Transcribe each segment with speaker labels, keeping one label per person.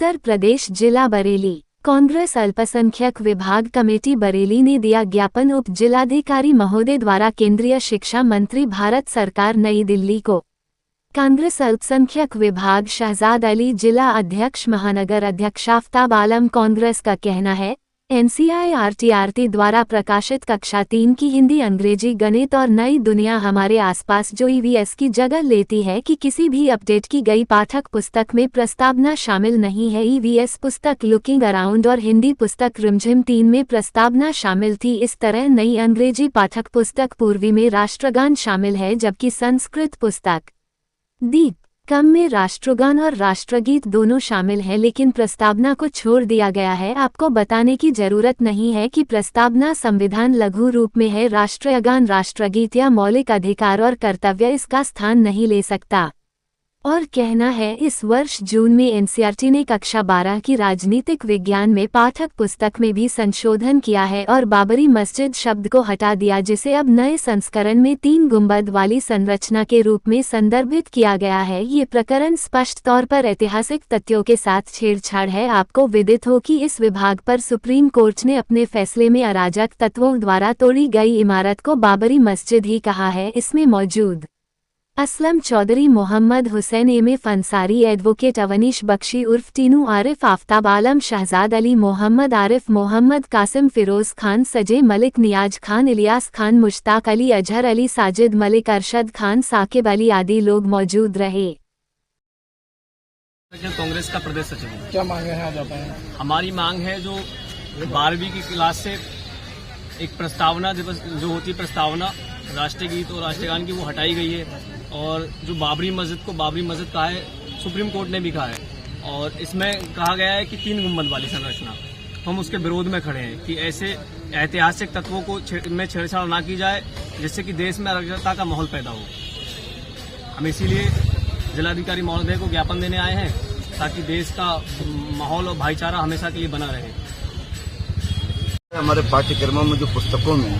Speaker 1: उत्तर प्रदेश जिला बरेली कांग्रेस अल्पसंख्यक विभाग कमेटी बरेली ने दिया ज्ञापन उप जिलाधिकारी महोदय द्वारा केंद्रीय शिक्षा मंत्री भारत सरकार नई दिल्ली को। कांग्रेस अल्पसंख्यक विभाग शहजाद अली जिला अध्यक्ष महानगर अध्यक्ष आफ्ताब आलम कांग्रेस का कहना है NCERT द्वारा प्रकाशित कक्षा 3 की हिंदी अंग्रेजी गणित और नई दुनिया हमारे आसपास जो EVS की जगह लेती है कि किसी भी अपडेट की गई पाठक पुस्तक में प्रस्तावना शामिल नहीं है। EVS पुस्तक लुकिंग अराउंड और हिंदी पुस्तक रिमझिम 3 में प्रस्तावना शामिल थी। इस तरह नई अंग्रेजी पाठक पुस्तक पूर्वी में राष्ट्रगान शामिल है, जबकि संस्कृत पुस्तक दीप कम में राष्ट्रगान और राष्ट्रगीत दोनों शामिल हैं, लेकिन प्रस्तावना को छोड़ दिया गया है। आपको बताने की जरूरत नहीं है कि प्रस्तावना संविधान लघु रूप में है। राष्ट्रगान, राष्ट्रगीत या मौलिक अधिकार और कर्तव्य इसका स्थान नहीं ले सकता। और कहना है इस वर्ष जून में NCERT ने कक्षा 12 की राजनीतिक विज्ञान में पाठक पुस्तक में भी संशोधन किया है और बाबरी मस्जिद शब्द को हटा दिया, जिसे अब नए संस्करण में 3 गुंबद वाली संरचना के रूप में संदर्भित किया गया है। ये प्रकरण स्पष्ट तौर पर ऐतिहासिक तथ्यों के साथ छेड़छाड़ है। आपको विदित हो कि इस विभाग पर सुप्रीम कोर्ट ने अपने फैसले में अराजक तत्वों द्वारा तोड़ी गई इमारत को बाबरी मस्जिद ही कहा है। इसमें मौजूद असलम चौधरी, मोहम्मद हुसैन, एम.ए. अंसारी, एडवोकेट अवनीश बख्शी उर्फ टीनू, आरिफ, आफ्ताब आलम, शहजाद अली, मोहम्मद आरिफ, मोहम्मद कासिम, फिरोज खान, सजे मलिक, नियाज खान, इलियास खान, मुश्ताक अली, अजहर अली, साजिद मलिक, अरशद खान, साकिब अली आदि लोग मौजूद रहे।
Speaker 2: कांग्रेस का प्रदेश सचिव।
Speaker 3: क्या मांगे हैं आज आप?
Speaker 2: हमारी मांग है जो 12वीं की क्लास से एक प्रस्तावना जो होती प्रस्तावना राष्ट्रीय गीत और राष्ट्रगान की वो हटाई गई है, और जो बाबरी मस्जिद को बाबरी मस्जिद कहा है सुप्रीम कोर्ट ने भी कहा है, और इसमें कहा गया है कि 3 गुंबद वाली संरचना। तो हम उसके विरोध में खड़े हैं कि ऐसे ऐतिहासिक तत्वों को में छेड़छाड़ ना की जाए, जिससे कि देश में अराजकता का माहौल पैदा हो। हम इसीलिए जिलाधिकारी महोदय को ज्ञापन देने आए हैं, ताकि देश का माहौल और भाईचारा हमेशा के लिए बना रहे।
Speaker 4: हमारे पाठ्यक्रमों में जो पुस्तकों में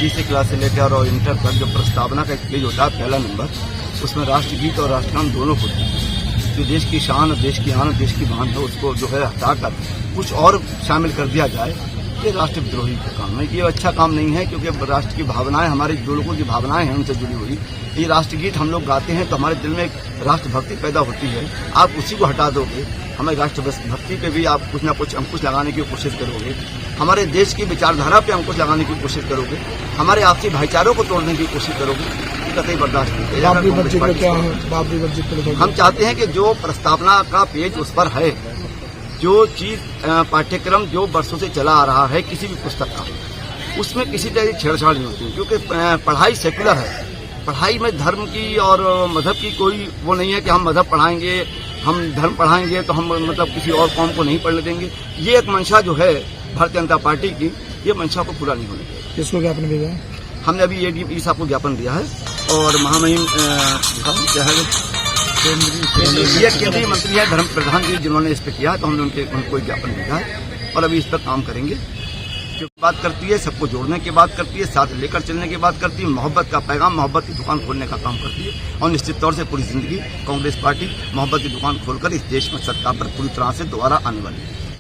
Speaker 4: तीसरी क्लास से लेकर और इंटर तक जो प्रस्तावना का एक पेज होता है, पहला नंबर, उसमें राष्ट्रगीत और राष्ट्रगान दोनों होते हैं। जो देश की शान और देश की आन और देश की मान है, उसको जो है हटाकर कुछ और शामिल कर दिया जाए, ये राष्ट्रद्रोही का काम है। ये अच्छा काम नहीं है, क्योंकि राष्ट्र की भावनाएं, हमारे जो लोगों की भावनाएं हैं उनसे जुड़ी हुई ये राष्ट्रगीत हम लोग गाते हैं तो हमारे दिल में एक राष्ट्रभक्ति पैदा होती है। आप उसी को हटा दोगे, हमारे राष्ट्रभक्ति पे भी आप कुछ ना कुछ अंकुश लगाने की कोशिश करोगे, हमारे देश की विचारधारा पे अंकुश लगाने की कोशिश करोगे, हमारे आपसी भाईचारों को तोड़ने की कोशिश करोगे, कतई बर्दाश्त नहीं किया। हम चाहते हैं कि जो प्रस्तावना का पेज उस पर है, जो चीज पाठ्यक्रम जो वर्षों से चला आ रहा है किसी भी पुस्तक का, उसमें किसी तरह की छेड़छाड़ नहीं होती, क्योंकि पढ़ाई सेकुलर है। पढ़ाई में धर्म की और मजहब की कोई वो नहीं है कि हम मजहब पढ़ाएंगे, हम धर्म पढ़ाएंगे तो हम मतलब किसी और कौम को नहीं पढ़ने देंगे। ये एक मंशा जो है भारतीय जनता पार्टी की, ये मंशा को पूरा नहीं होने देगा।
Speaker 3: किसको ज्ञापन दिया है?
Speaker 4: हमने अभी ADP साहब को ज्ञापन दिया है, और महामहिम क्या है ये केंद्रीय मंत्री है धर्म प्रधान जी, जिन्होंने इस पर किया, तो हमने उनको ज्ञापन दिया है और अभी इस पर काम करेंगे। जो बात करती है सबको जोड़ने की बात करती है, साथ लेकर चलने की बात करती है, मोहब्बत का पैगाम, मोहब्बत की दुकान खोलने का काम करती है। और निश्चित तौर से पूरी जिंदगी कांग्रेस पार्टी मोहब्बत की दुकान खोलकर इस देश में सत्ता पर पूरी तरह से दोबारा आने वाली है।